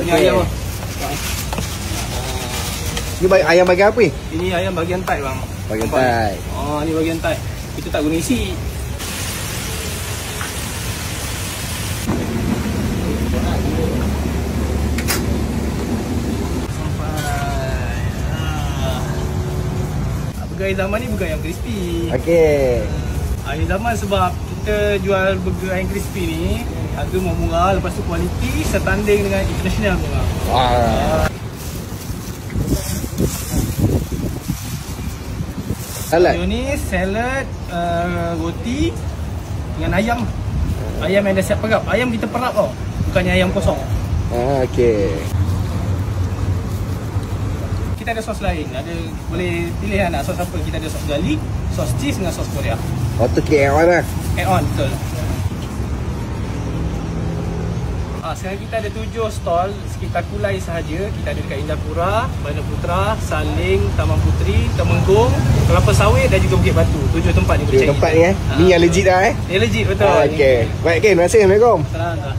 punya ayam lah. Ni ayam bagian apa ni? Ini ayam bagian thigh bang. Bagian thigh. Ni bagian thigh. Kita tak guna isi. Burger akhir zaman ni burger ayam crispy. Okey. Akhir zaman sebab kita jual burger ayam crispy ni harga murah, lepas tu kualiti setanding dengan international bang. Salad. Ni salad, roti dengan ayam. Ayam yang dah siap perap. Ayam kita perap tau, bukannya ayam kosong. Okey. Kita ada sos lain. Boleh pilih nak sos apa. Kita ada sos garlic, sos cheese dengan sos Korea. Tu add on lah. Add on, betul. Sekarang kita ada 7 stall sekitar Kulai sahaja. Kita ada dekat Indrapura, Bandar Putra, Saling, Taman Puteri, Temenggung, Kelapa Sawit dan juga Bukit Batu. 7 tempat ni boleh cari. 7 tempat ni Ni yang legit dah Ni legit, betul. Okey. Baik Ken, terima kasih. Assalamualaikum. Salam.